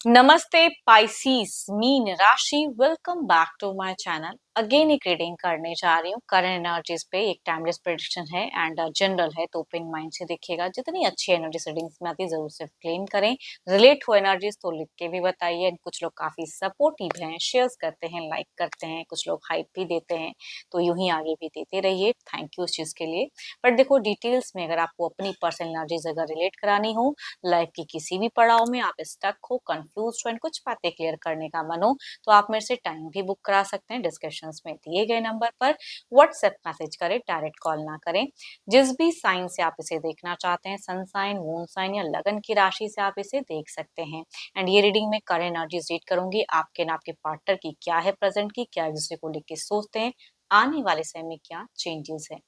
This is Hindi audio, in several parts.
नमस्ते पाइसीस मीन राशि, welcome back to my channel. Again एक रीडिंग करने जा रही हूँ। करंट एनर्जीज पे एक टाइमलेस प्रेडिक्शन है एंड जनरल है, तो ओपन माइंड से देखिएगा। जितनी अच्छी एनर्जी रीडिंग्स में आती है जरूर से क्लेम करें। रिलेट हो एनर्जीज तो लिख के भी बताइए। कुछ लोग काफी सपोर्टिव हैं, शेयर्स करते हैं, लाइक करते हैं, कुछ लोग हाइप भी देते हैं, तो यूं ही आगे भी देते रहिए। थैंक यू उस चीज के लिए। बट देखो, डिटेल्स में अगर आपको अपनी पर्सनल एनर्जीज अगर रिलेट करानी हो, लाइफ के किसी भी पड़ाव में आप स्टक हो, कंफ्यूज हो एंड कुछ बातें क्लियर करने का मन हो, तो आप मेरे से टाइम भी बुक करा सकते हैं। डिस्कशंस में दिए गए नंबर पर व्हाट्सएप मैसेज करें, डायरेक्ट कॉल ना करें। जिस भी साइन से आप इसे देखना चाहते हैं, सन साइन, मून साइन या लगन की राशि से आप इसे देख सकते हैं। एंड ये रीडिंग में करंट एनर्जीज रीड करूंगी। आपके ना आपके पार्टनर की क्या है प्रेजेंट की, क्या एक दूसरे को लेकर सोचते हैं, आने वाले समय में क्या चेंजेस है।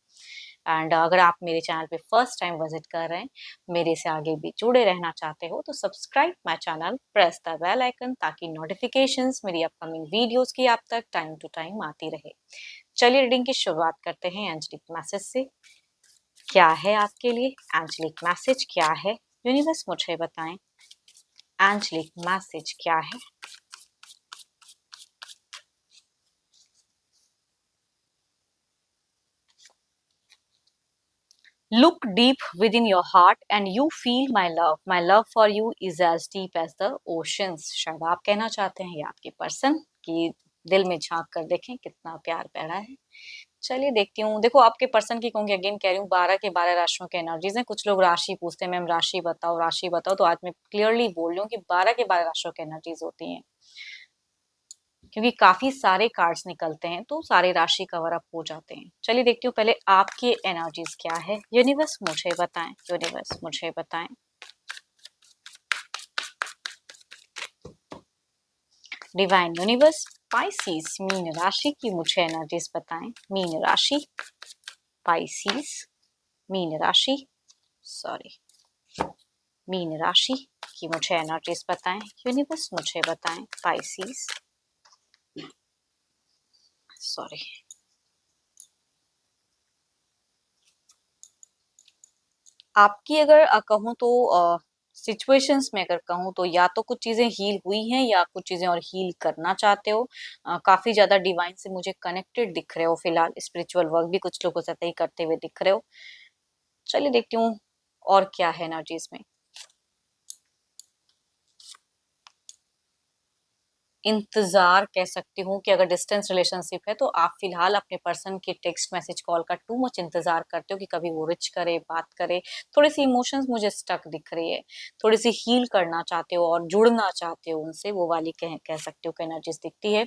एंड अगर आप मेरे चैनल पे फर्स्ट टाइम विजिट कर रहे हैं, मेरे से आगे भी जुड़े रहना चाहते हो, तो subscribe my channel, press the bell icon, ताकि नोटिफिकेशंस मेरी अपकमिंग वीडियोस की आप तक टाइम टू टाइम आती रहे। चलिए रीडिंग की शुरुआत करते हैं एंजलिक मैसेज से। क्या है आपके लिए एंजलिक मैसेज, क्या है यूनिवर्स, मुझे बताएं। एंजलिक मैसेज क्या है। Look deep within your heart and you feel my love. My love for you is as deep as the oceans. शायद आप कहना चाहते हैं या आपके पर्सन की दिल में झांक कर देखें कितना प्यार पैदा है। चलिए देखती हूँ। देखो, आपके पर्सन की कहूंगी, अगेन कह रही हूँ, 12 के 12 राशियों के एनर्जीज हैं। कुछ लोग राशि पूछते हैं, मैम राशि बताओ, राशि बताओ, तो आज मैं क्लियरली बोल रही हूँ कि 12 के 12 राशियों के एनर्जीज होती हैं, क्योंकि काफी सारे कार्ड्स निकलते हैं तो सारे राशि कवर अप हो जाते हैं। चलिए देखती हूँ पहले आपकी एनर्जीज क्या है। यूनिवर्स मुझे बताएं, यूनिवर्स मुझे बताएं। डिवाइन यूनिवर्स, पाइसिस मीन राशि की मुझे एनर्जीज बताएं। मीन राशि, पाइसिस मीन राशि, सॉरी, मीन राशि की मुझे एनर्जीज बताएं। यूनिवर्स मुझे बताएं, पाइसिस, सॉरी। आपकी अगर कहूँ तो सिचुएशंस में अगर कहूँ तो या तो कुछ चीजें हील हुई हैं या कुछ चीजें और हील करना चाहते हो। काफी ज्यादा डिवाइन से मुझे कनेक्टेड दिख रहे हो फिलहाल। स्पिरिचुअल वर्क भी कुछ लोगों से ही करते हुए दिख रहे हो। चलिए देखती हूँ और क्या है एनर्जीज में। इंतजार कह सकती हूँ कि अगर डिस्टेंस रिलेशनशिप है तो आप फिलहाल अपने पर्सन के टेक्स्ट मैसेज कॉल का टू मच इंतजार करते हो कि कभी वो रिच करे, बात करे। थोड़ी सी इमोशंस मुझे स्टक दिख रही है। थोड़ी सी हील करना चाहते हो और जुड़ना चाहते हो उनसे, वो वाली कह सकते हो कि एनर्जीज दिखती है।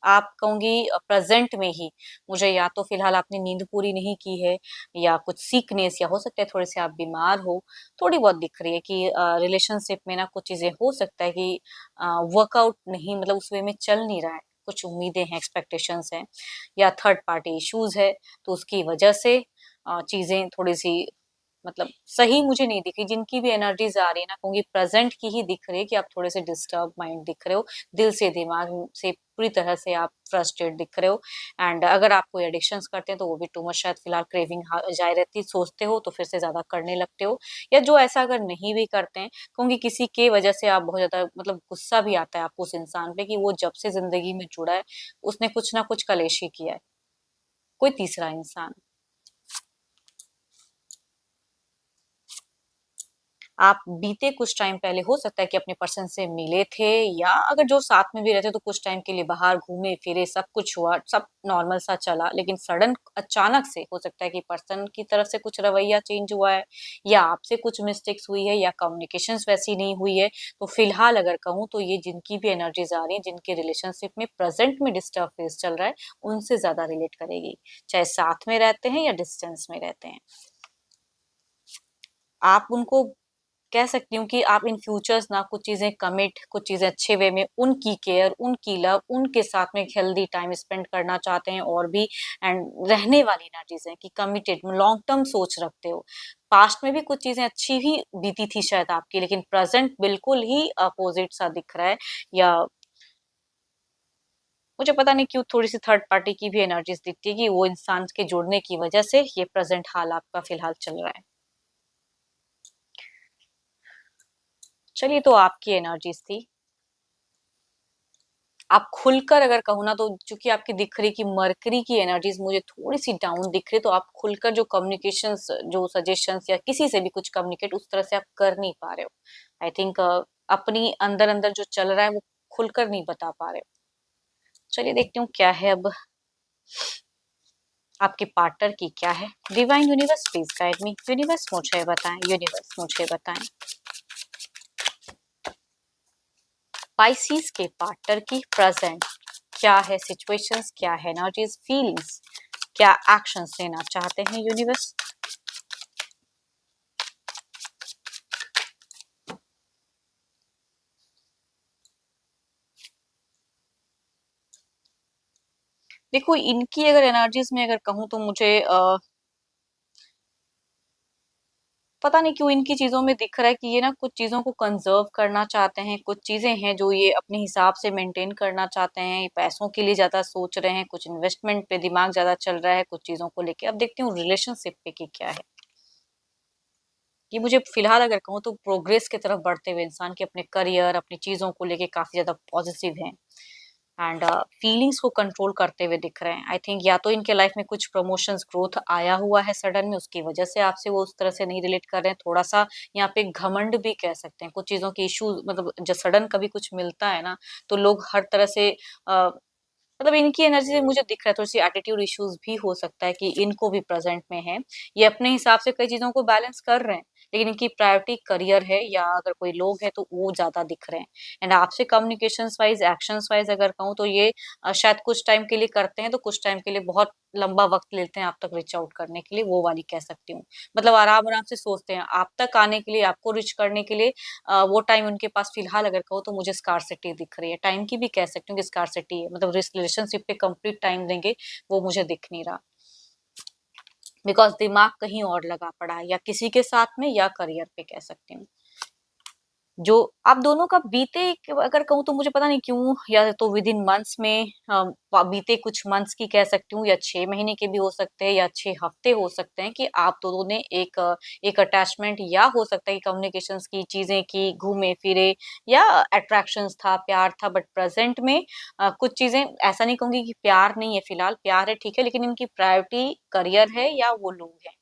आप कहूंगी प्रेजेंट में ही मुझे या तो फिलहाल आपने नींद पूरी नहीं की है, या कुछ सीकनेस, या हो सकता है थोड़े से आप बीमार हो। थोड़ी बहुत दिख रही है कि रिलेशनशिप में ना कुछ चीजें हो सकता है कि वर्कआउट नहीं, मतलब उस वे में चल नहीं रहा है। कुछ उम्मीदें हैं, एक्सपेक्टेशंस हैं, या थर्ड पार्टी इश्यूज है, तो उसकी वजह से चीजें थोड़ी सी मतलब सही मुझे नहीं दिखी। जिनकी भी एनर्जीज आ रही है ना, कहूंगी प्रेजेंट की ही दिख रही है कि आप थोड़े से डिस्टर्ब माइंड दिख रहे हो, दिल से दिमाग से पूरी तरह से आप फ्रस्ट्रेट दिख रहे हो। एंड अगर आप कोई एडिक्शंस करते हैं तो वो भी टू मच शायद फिलहाल क्रेविंग जारी रहती, सोचते हो तो फिर से ज्यादा करने लगते हो। या जो ऐसा अगर नहीं भी करते हैं, कहूंगी किसी के वजह से आप बहुत ज्यादा मतलब गुस्सा भी आता है आपको उस इंसान पे कि वो जब से जिंदगी में जुड़ा है उसने कुछ ना कुछ कलेशी किया है, कोई तीसरा इंसान। आप बीते कुछ टाइम पहले हो सकता है कि अपने पर्सन से मिले थे, या अगर जो साथ में भी रहते तो कुछ टाइम के लिए बाहर घूमे फिरे, सब कुछ हुआ, सब नॉर्मल सा चला, लेकिन सडन अचानक से हो सकता है कि पर्सन की तरफ से कुछ रवैया चेंज हुआ है, या आपसे कुछ मिस्टेक्स हुई है, या कम्युनिकेशंस वैसी नहीं हुई है। तो फिलहाल अगर कहूँ तो ये जिनकी भी एनर्जीज आ रही है, जिनके रिलेशनशिप में प्रेजेंट में डिस्टर्ब फेस चल रहा है, उनसे ज्यादा रिलेट करेगी, चाहे साथ में रहते हैं या डिस्टेंस में रहते हैं। आप उनको कह सकती हूँ कि आप इन फ्यूचर्स ना कुछ चीजें कमिट, कुछ चीजें अच्छे वे में, उनकी केयर, उनकी लव, उनके साथ में हेल्दी टाइम स्पेंड करना चाहते हैं और भी। एंड रहने वाली ना चीजें कि कमिटेड लॉन्ग टर्म सोच रखते हो। पास्ट में भी कुछ चीजें अच्छी ही बीती थी शायद आपकी, लेकिन प्रेजेंट बिल्कुल ही अपोजिट सा दिख रहा है। या मुझे पता नहीं क्यों थोड़ी सी थर्ड पार्टी की भी एनर्जीज दिखती है कि वो इंसान के जुड़ने की वजह से ये प्रेजेंट हाल आपका फिलहाल चल रहा है। चलिए, तो आपकी एनर्जीज थी। आप खुलकर अगर कहो ना तो चूंकि आपकी दिख रही कि मरकरी की एनर्जीज मुझे थोड़ी सी डाउन दिख रही, तो आप खुलकर जो कम्युनिकेशंस, जो सजेशंस या किसी से भी कुछ कम्युनिकेट उस तरह से आप कर नहीं पा रहे हो। आई थिंक अपनी अंदर अंदर जो चल रहा है वो खुलकर नहीं बता पा रहे हो। चलिए देखती हूँ क्या है अब आपके पार्टनर की क्या है। Divine universe please guide me. Universe मुझे बताएं, यूनिवर्स मुझे बताएं पाइसिस के पार्टनर की प्रेजेंट क्या है, सिचुएशंस क्या है, एनर्जीज, फीलिंग्स, क्या एक्शंस लेना चाहते हैं यूनिवर्स। देखो इनकी अगर एनर्जीज में अगर कहूँ तो मुझे पता नहीं क्यों इनकी चीजों में दिख रहा है कि ये ना कुछ चीजों को कंजर्व करना चाहते हैं, कुछ चीजें हैं जो ये अपने हिसाब से मेंटेन करना चाहते हैं, पैसों के लिए ज्यादा सोच रहे हैं, कुछ इन्वेस्टमेंट पे दिमाग ज्यादा चल रहा है कुछ चीजों को लेके। अब देखती हूँ रिलेशनशिप पे की क्या है। ये मुझे फिलहाल अगर कहूँ तो प्रोग्रेस की तरफ बढ़ते हुए इंसान के अपने करियर, अपनी चीजों को लेके काफी ज्यादा पॉजिटिव हैं एंड फीलिंग्स को कंट्रोल करते हुए दिख रहे हैं। आई थिंक या तो इनके लाइफ में कुछ प्रमोशंस ग्रोथ आया हुआ है सडन में, उसकी वजह से आपसे वो उस तरह से नहीं रिलेट कर रहे हैं। थोड़ा सा यहाँ पे घमंड भी कह सकते हैं, कुछ चीजों के इश्यूज, मतलब जब सडन कभी कुछ मिलता है ना तो लोग हर तरह से मतलब इनकी एनर्जी से मुझे दिख रहा है थोड़ी सी एटीट्यूड इश्यूज भी हो सकता है कि इनको भी प्रेजेंट में है। ये अपने हिसाब से कई चीजों को बैलेंस कर रहे हैं, लेकिन इनकी प्रायोरिटी करियर है या अगर कोई लोग है तो वो ज्यादा दिख रहे हैं। एंड आपसे कम्युनिकेशन वाइज, एक्शंस वाइज अगर कहूँ तो ये शायद कुछ टाइम के लिए करते हैं तो कुछ टाइम के लिए बहुत लंबा वक्त लेते हैं आप तक रिच आउट करने के लिए, वो वाली कह सकती हूँ। मतलब आराम आराम से सोचते हैं आप तक आने के लिए, आपको रिच करने के लिए। वो टाइम उनके पास फिलहाल अगर कहो तो मुझे स्कार्सिटी दिख रही है, टाइम की भी कह सकती हूँ कि स्कार्सिटी है, मतलब रिलेशनशिप पे कंप्लीट टाइम देंगे वो मुझे दिख नहीं रहा। बिकॉज दिमाग कहीं और लगा पड़ा है, या किसी के साथ में या करियर पे कह सकती हूँ। जो आप दोनों का बीते अगर कहूँ तो मुझे पता नहीं क्यों, या तो विद इन मंथ्स में बीते कुछ मंथ्स की कह सकती हूँ, या 6 महीने के भी हो सकते हैं, या 6 हफ्ते हो सकते हैं कि आप दोनों ने एक अटैचमेंट, या हो सकता है कि कम्युनिकेशंस की चीजें की, घूमे फिरे, या अट्रैक्शंस था, प्यार था। बट प्रेजेंट में कुछ चीजें, ऐसा नहीं कहूंगी कि प्यार नहीं है, फिलहाल प्यार है ठीक है, लेकिन इनकी प्रायोरिटी करियर है या वो लोग हैं,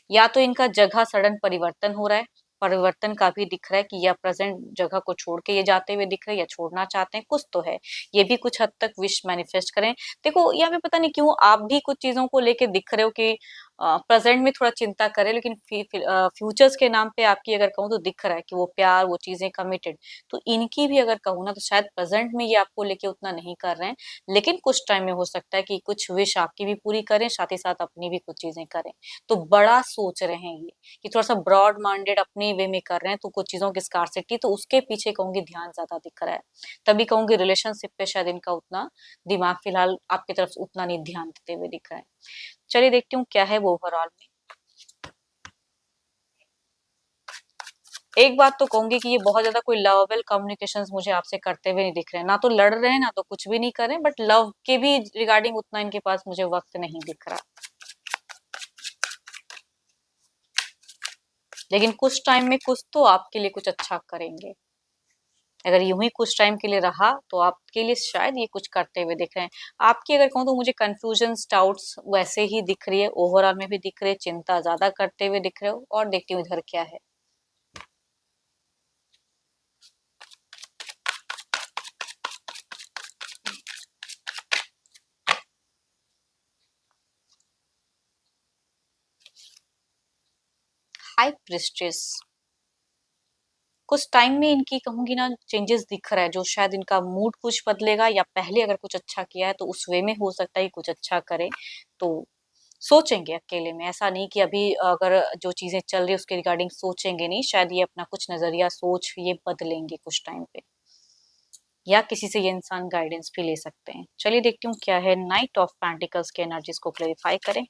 या तो इनका जगह सडन परिवर्तन हो रहा है। परिवर्तन का भी दिख रहा है कि या प्रेजेंट जगह को छोड़ के ये जाते हुए दिख रहे हैं या छोड़ना चाहते हैं, कुछ तो है। ये भी कुछ हद तक विश मैनिफेस्ट करें। देखो यहाँ पे पता नहीं क्यों आप भी कुछ चीजों को लेके दिख रहे हो कि प्रेजेंट में थोड़ा चिंता करें, लेकिन फ्यूचर्स के नाम पे आपकी अगर कहूँ तो दिख रहा है कि वो प्यार, वो चीजें कमिटेड। तो इनकी भी अगर कहूँ ना तो शायद प्रेजेंट में ये आपको लेके उतना नहीं कर रहे हैं, लेकिन कुछ टाइम में हो सकता है कि कुछ विश आपकी भी पूरी करें, साथ ही साथ अपनी भी कुछ चीजें करें। तो बड़ा सोच रहे हैं ये कि थोड़ा सा ब्रॉड माइंडेड अपने वे में कर रहे हैं, तो कुछ चीजों की स्कार्सिटी, तो उसके पीछे कहूंगी ध्यान ज्यादा दिख रहा है। तभी कहूंगी रिलेशनशिप पे शायद इनका उतना दिमाग फिलहाल आपकी तरफ से उतना नहीं ध्यान देते हुए दिख रहा है। चलिए देखती हूँ क्या है वो ओवरऑल में। एक बात तो कहूंगी कि ये बहुत ज्यादा कोई लवेबल कम्युनिकेशंस मुझे आपसे करते हुए नहीं दिख रहे हैं, ना तो लड़ रहे हैं ना तो कुछ भी नहीं कर रहे हैं, बट लव के भी रिगार्डिंग उतना इनके पास मुझे वक्त नहीं दिख रहा। लेकिन कुछ टाइम में कुछ तो आपके लिए कुछ अच्छा करेंगे। अगर यूं ही कुछ टाइम के लिए रहा तो आपके लिए शायद ये कुछ करते हुए दिख रहे हैं। आपकी अगर कहूँ तो मुझे कंफ्यूजन, डाउट्स वैसे ही दिख रही है, ओवरऑल में भी दिख रही है, चिंता ज्यादा करते हुए दिख रहे हो। और देखती हूँ इधर क्या है। हाई प्रिस्ट्रेस, कुछ टाइम में इनकी कहूंगी ना चेंजेस दिख रहा है, जो शायद इनका मूड कुछ बदलेगा, या पहले अगर कुछ अच्छा किया है तो उस वे में हो सकता है कि कुछ अच्छा करे। तो सोचेंगे अकेले में, ऐसा नहीं कि अभी अगर जो चीजें चल रही है उसके रिगार्डिंग सोचेंगे नहीं, शायद ये अपना कुछ नजरिया सोच ये बदलेंगे कुछ टाइम पे, या किसी से ये इंसान गाइडेंस भी ले सकते हैं। चलिए देखती हूँ क्या है। नाइट ऑफ पेंटिकल्स के एनर्जीज को क्लेरिफाई करें।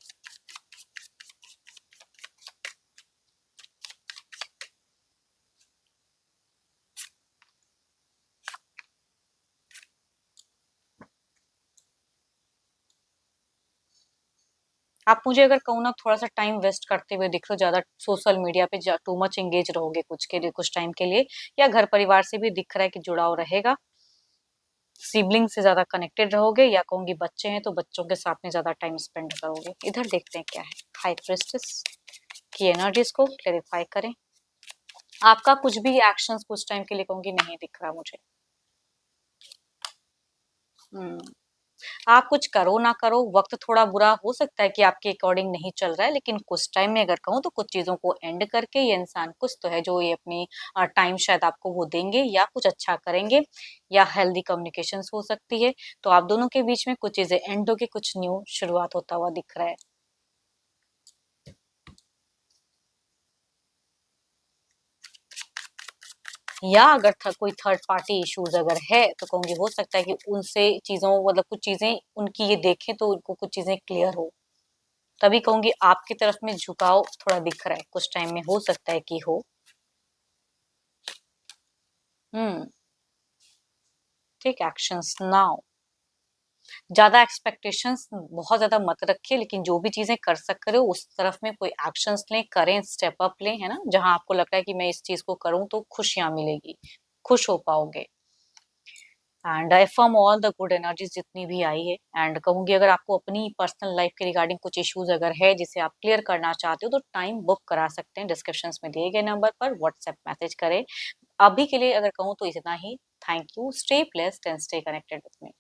आप मुझे अगर कहूँ ना थोड़ा सा टाइम वेस्ट करते हुए दिख रहे हो, ज्यादा सोशल मीडिया पे टू मच एंगेज रहोगे कुछ के लिए, कुछ टाइम के लिए, या घर परिवार से भी दिख रहा है कि जुड़ाव रहेगा, सिबलिंग से ज्यादा कनेक्टेड रहोगे, या कहूंगी बच्चे हैं तो बच्चों के साथ में ज्यादा टाइम स्पेंड करोगे। इधर देखते हैं क्या है हाई प्रिस्टेस की एनर्जीज को क्लेरिफाई करें। आपका कुछ भी एक्शंस कुछ टाइम के लिए कहूंगी नहीं दिख रहा मुझे। हम्म आप कुछ करो ना करो, वक्त थोड़ा बुरा हो सकता है कि आपके अकॉर्डिंग नहीं चल रहा है, लेकिन कुछ टाइम में अगर कहूँ तो कुछ चीजों को एंड करके ये इंसान कुछ तो है जो ये अपनी टाइम शायद आपको वो देंगे या कुछ अच्छा करेंगे, या हेल्दी कम्युनिकेशन हो सकती है। तो आप दोनों के बीच में कुछ चीजें एंड होके कुछ न्यू शुरुआत होता हुआ दिख रहा है। या अगर कोई थर्ड पार्टी इश्यूज अगर है तो कहूंगी हो सकता है कि उनसे चीजों मतलब कुछ चीजें उनकी ये देखें तो उनको कुछ चीजें क्लियर हो। तभी कहूंगी आपकी तरफ में झुकाव थोड़ा दिख रहा है, कुछ टाइम में हो सकता है कि हो। हम्म ठीक एक्शंस नाउ। ज्यादा एक्सपेक्टेशंस बहुत ज्यादा मत रखिए, लेकिन जो भी चीजें कर सकते हो उस तरफ में कोई एक्शंस लें, करें, स्टेप अप लें, है ना, जहां आपको लगता है कि मैं इस चीज को करूं तो खुशियां मिलेगी, खुश हो पाओगे। And I firm all the good energies जितनी भी आई है। एंड कहूंगी अगर आपको अपनी पर्सनल लाइफ के रिगार्डिंग कुछ इश्यूज अगर है जिसे आप क्लियर करना चाहते हो तो टाइम बुक करा सकते हैं, डिस्क्रिप्शन में दिए गए नंबर पर व्हाट्सएप मैसेज करें। अभी के लिए अगर कहूँ तो इतना ही। Thank you, stay blessed and stay connected with me.